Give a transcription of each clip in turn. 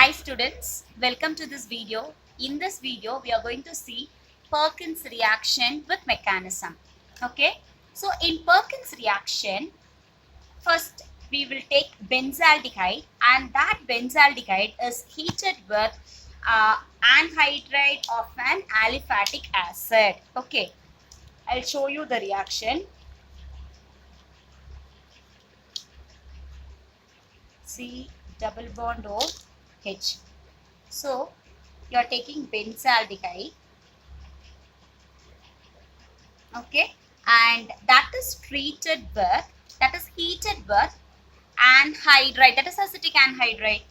Hi students, welcome to this video. In this video, we are going to see Perkins reaction with mechanism. Okay, so in Perkins reaction, first we will take benzaldehyde and that benzaldehyde is heated with anhydride of an aliphatic acid. Okay, I'll show you the reaction. C double bond O H. So you are taking benzaldehyde, okay, and that is heated with anhydride, that is acetic anhydride.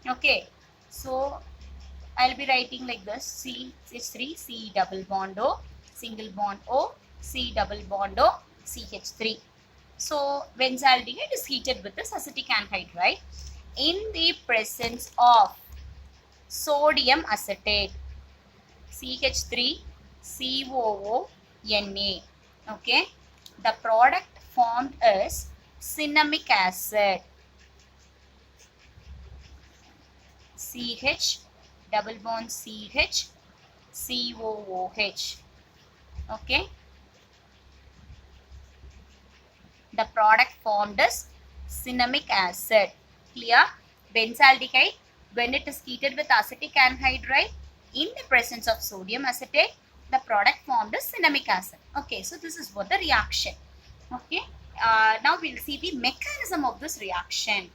Okay, so I'll be writing like this: CH3, C double bond O, single bond O, C double bond O, CH3. So benzaldehyde is heated with this acetic anhydride in the presence of sodium acetate, CH3 COO Na. Okay, the product formed is cinnamic acid, CH double bond CH COOH. Okay, the product formed is cinnamic acid. Clear? Benzaldehyde, when it is heated with acetic anhydride in the presence of sodium acetate, the product formed is cinnamic acid. Okay, so this is what the reaction. Okay, now we'll see the mechanism of this reaction.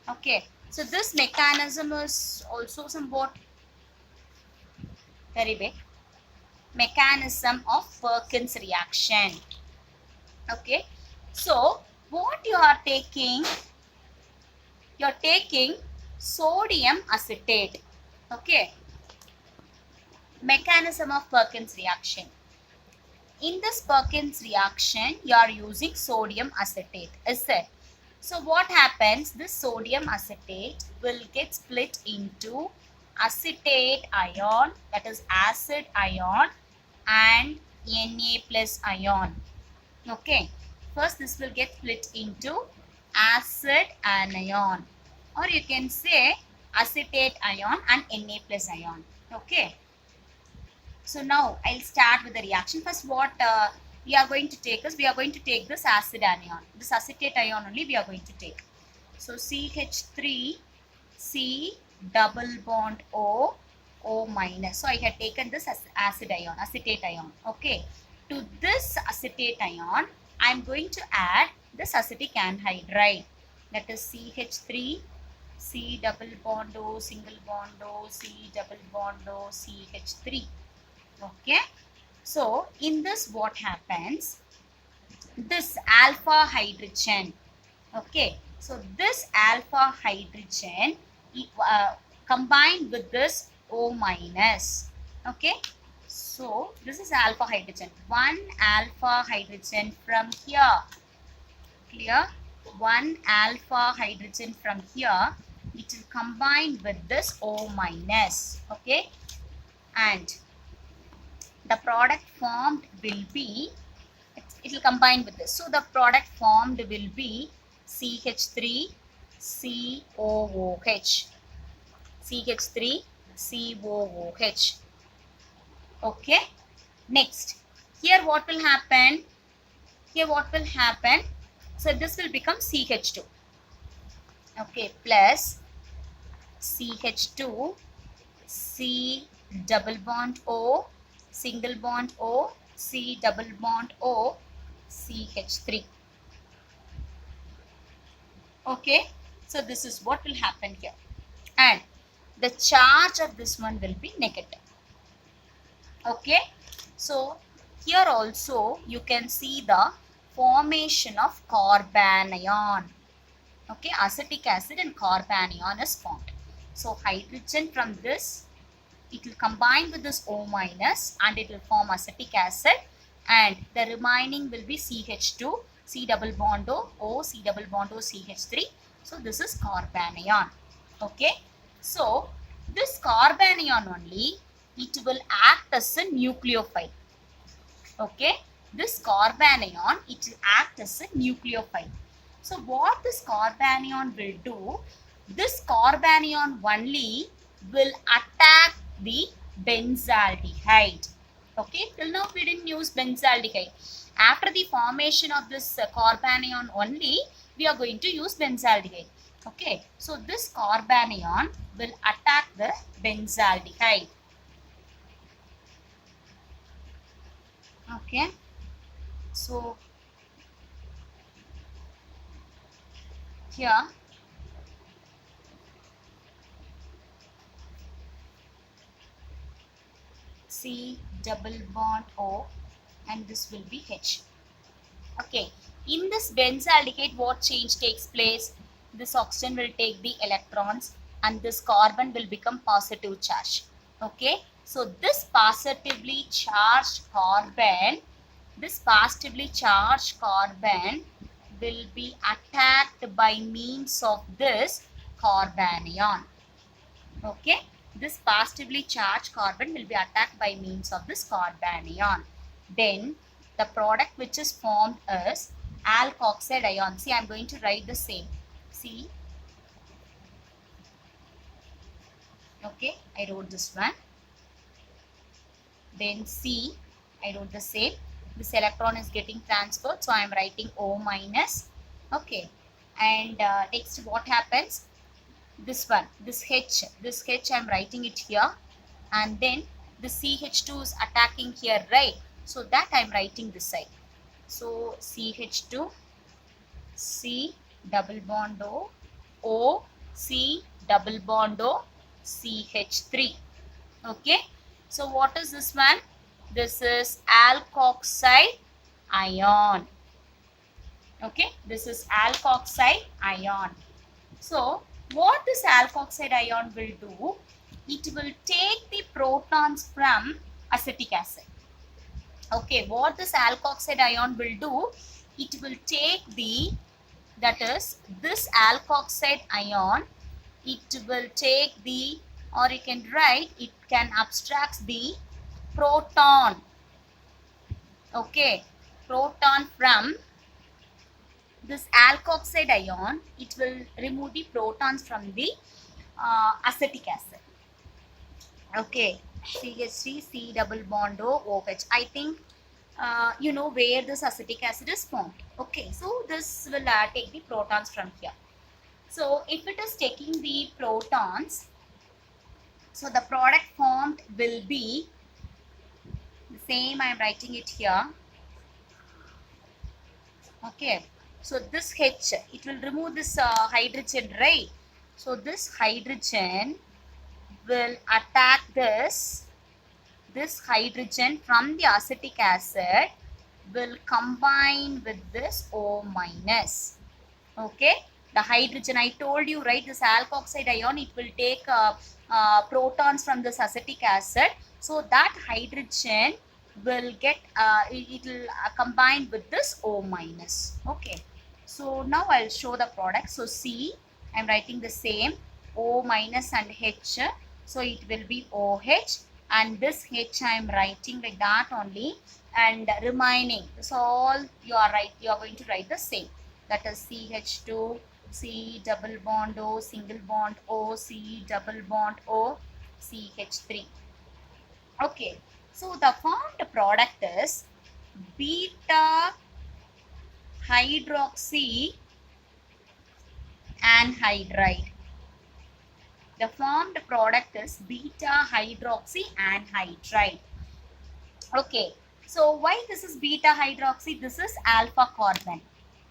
Okay, so this mechanism is also somewhat very big. Mechanism of Perkins reaction. Okay, so what you are taking? You're taking sodium acetate. Okay, mechanism of Perkins reaction. In this Perkins reaction, you are using sodium acetate, is it? So what happens? This sodium acetate will get split into acetate ion, that is acid ion, and Na plus ion. Okay, first this will get split into acid anion, or you can say acetate ion and Na plus ion. Okay, so now I'll start with the reaction. First, what we are going to take is, we are going to take this acid anion, this acetate ion only we are going to take. So CH3 C double bond O, O minus. So I had taken this as acid ion, acetate ion. Okay, to this acetate ion I am going to add this acetic anhydride, that is CH3 C double bond O, single bond O, C double bond O, CH3. Okay, so in this what happens? This alpha hydrogen. Okay, so this alpha hydrogen combined with this O minus. Okay, so this is alpha hydrogen. One alpha hydrogen from here. Clear? One alpha hydrogen from here. It will combine with this O minus. Okay, and the product formed will be, it will combine with this. So the product formed will be CH3 COOH. CH3 COOH. Okay. Next, here what will happen? Here what will happen? So this will become CH2. Okay, plus CH2 C double bond O, single bond O, C double bond O, CH3. Okay, so this is what will happen here, and the charge of this one will be negative. Okay, so here also you can see the formation of carbanion. Okay, acetic acid and carbanion is formed. So hydrogen from this, it will combine with this O minus and it will form acetic acid, and the remaining will be CH2 C double bond O, C double bond O, CH3. So this is carbanion. Okay, so this carbanion only, it will act as a nucleophile. Okay, this carbanion, it will act as a nucleophile. So what this carbanion will do, this carbanion only will attack the benzaldehyde. Okay, till now we didn't use benzaldehyde. After the formation of this carbanion only, we are going to use benzaldehyde. Okay, so this carbanion will attack the benzaldehyde. Okay, so here C double bond O and this will be H. Okay, in this benzaldehyde what change takes place? This oxygen will take the electrons and this carbon will become positive charge. Okay, so this positively charged carbon will be attacked by means of this carbanion. Okay, this positively charged carbon will be attacked by means of this carbanion. Then the product which is formed is alkoxide ion. See, I am going to write the same. See, okay, I wrote this one. Then C, I wrote the same. This electron is getting transferred, so I am writing O minus. Okay, and next what happens? This one, this H I am writing it here, and then the CH2 is attacking here, right? So that I am writing this side. So CH2, C double bond O, O, C double bond O, CH3. Okay, so what is this one? This is alkoxide ion. Okay, this is alkoxide ion. So what this alkoxide ion will do? It will take the protons from acetic acid. Okay, what this alkoxide ion will do? It will take that is this alkoxide ion, it will take the, or you can write, it can abstract the proton. Okay, proton from this alkoxide ion, it will remove the protons from the acetic acid. Okay, CH3, C double bond O, OH. I think you know where this acetic acid is formed. Okay, so this will take the protons from here. So if it is taking the protons, so the product formed will be the same. I am writing it here. Okay, so this H, it will remove this hydrogen, right? So this hydrogen will attack this hydrogen from the acetic acid will combine with this O minus. Okay, the hydrogen, I told you, right, this alkoxide ion, it will take protons from this acetic acid. So that hydrogen will get, it will combine with this O minus. Okay, so now I'll show the product. So C, I'm writing the same, O minus and H. So it will be OH, and this H I am writing like that only, and remaining, so all you are going to write the same. That is CH2, C double bond O, single bond O, C double bond O, CH3. Okay, so the formed product is beta hydroxy anhydride. The formed product is beta hydroxy anhydride. Okay, so why this is beta hydroxy? This is alpha carbon.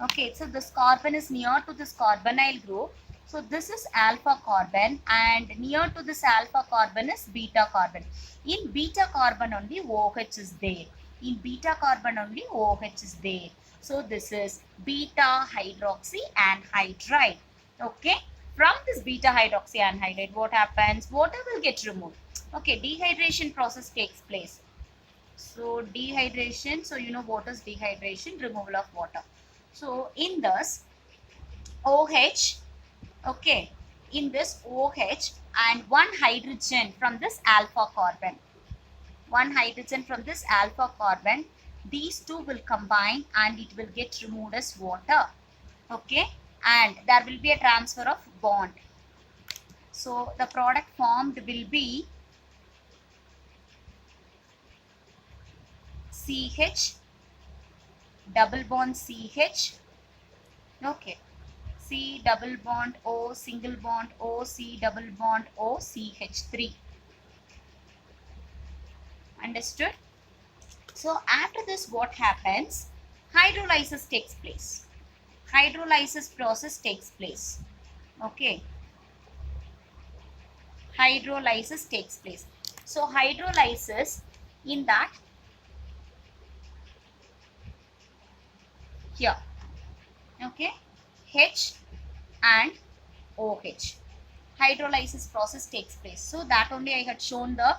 Okay, so this carbon is near to this carbonyl group. So this is alpha carbon, and near to this alpha carbon is beta carbon. In beta carbon only OH is there. In beta carbon only OH is there. So this is beta hydroxy anhydride. Okay, from this beta hydroxy anhydride, what happens? Water will get removed. Okay, dehydration process takes place. So dehydration, so you know what is dehydration? Removal of water. So in this OH, okay, in this OH and one hydrogen from this alpha carbon, these two will combine and it will get removed as water. Okay, and there will be a transfer of bond. So the product formed will be CH double bond CH, okay, C double bond O, single bond O, C double bond O, CH3. Understood? So after this, what happens? Hydrolysis takes place. Hydrolysis process takes place. Okay. Hydrolysis takes place. So hydrolysis, in that, here, okay, H and OH. Hydrolysis process takes place. So that only I had shown the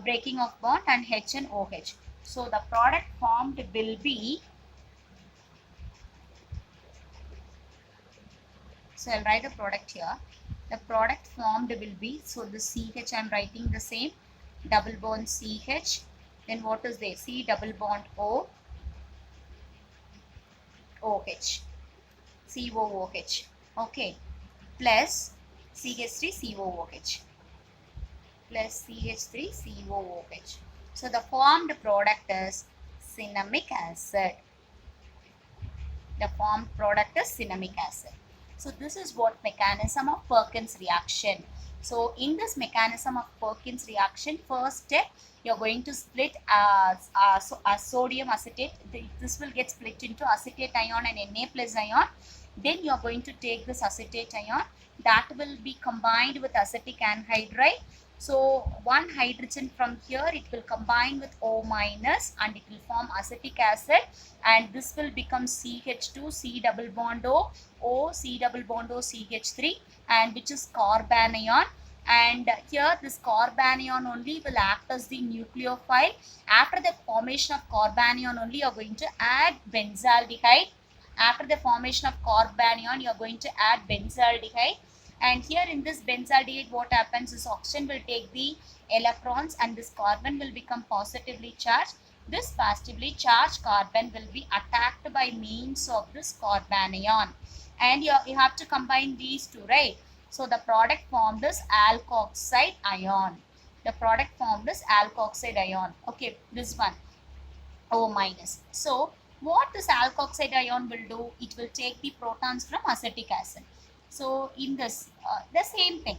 breaking of bond and H and OH. So the product formed will be, so I'll write the product here. The product formed will be, so the CH I am writing the same, double bond CH, then what is there? C double bond O, OH, COOH, okay, plus CH3 COOH, plus CH3 COOH. So the formed product is cinnamic acid. The formed product is cinnamic acid. So this is what mechanism of Perkins reaction. So in this mechanism of Perkins reaction, first step, you're going to split sodium acetate. This will get split into acetate ion and Na plus ion. Then you're going to take this acetate ion, that will be combined with acetic anhydride. So one hydrogen from here, it will combine with O minus and it will form acetic acid, and this will become CH2, C double bond O, O, C double bond O, CH3, and which is carbanion. And here this carbanion only will act as the nucleophile. After the formation of carbanion only, you are going to add benzaldehyde. After the formation of carbanion, you are going to add benzaldehyde. And here in this benzaldehyde, what happens is oxygen will take the electrons and this carbon will become positively charged. This positively charged carbon will be attacked by means of this carbanion. And you have to combine these two, right? So the product formed is alkoxide ion. The product formed is alkoxide ion. Okay, this one, O minus. So what this alkoxide ion will do? It will take the protons from acetic acid. So in this, the same thing.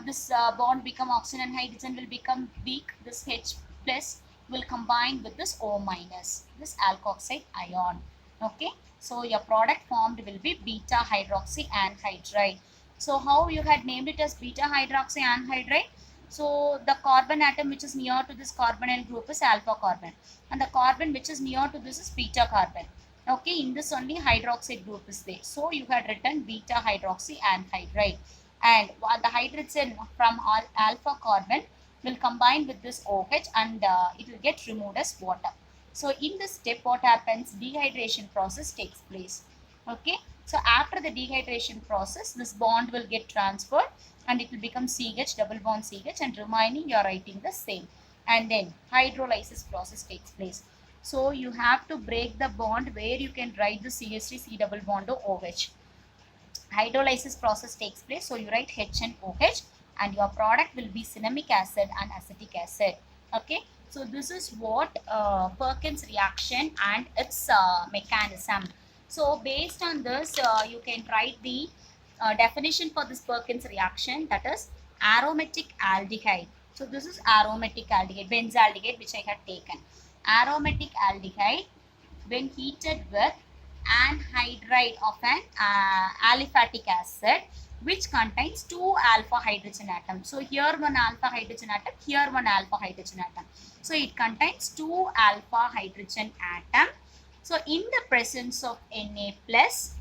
This bond become oxygen and hydrogen will become weak. This H plus will combine with this O minus, this alkoxide ion. Okay. So your product formed will be beta hydroxy anhydride. So how you had named it as beta hydroxy anhydride? So the carbon atom which is near to this carbonyl group is alpha carbon, and the carbon which is near to this is beta carbon. Okay, in this only hydroxide group is there. So you had written beta hydroxy anhydride, and the hydrogen from alpha carbon will combine with this OH and it will get removed as water. So in this step, what happens? Dehydration process takes place. Okay, so after the dehydration process, this bond will get transferred and it will become CH double bond CH, and remaining you are writing the same. And then hydrolysis process takes place. So you have to break the bond where you can write the CH3 C double bond OH. Hydrolysis process takes place. So you write H and OH, and your product will be cinnamic acid and acetic acid. Okay. So this is what Perkins reaction and its mechanism. So based on this, you can write the definition for this Perkins reaction, that is aromatic aldehyde. So this is aromatic aldehyde, benzaldehyde, which I had taken. Aromatic aldehyde when heated with anhydride of an aliphatic acid which contains 2 alpha hydrogen atoms. So here one alpha hydrogen atom, here one alpha hydrogen atom. So it contains 2 alpha hydrogen atom. So in the presence of Na plus,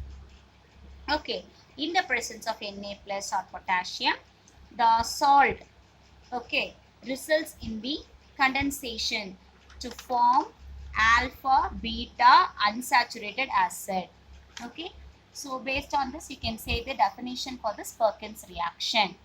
okay, in the presence of Na plus or potassium, the salt, okay, results in the condensation to form alpha beta unsaturated acid. Okay, so based on this, you can say the definition for this Perkins reaction.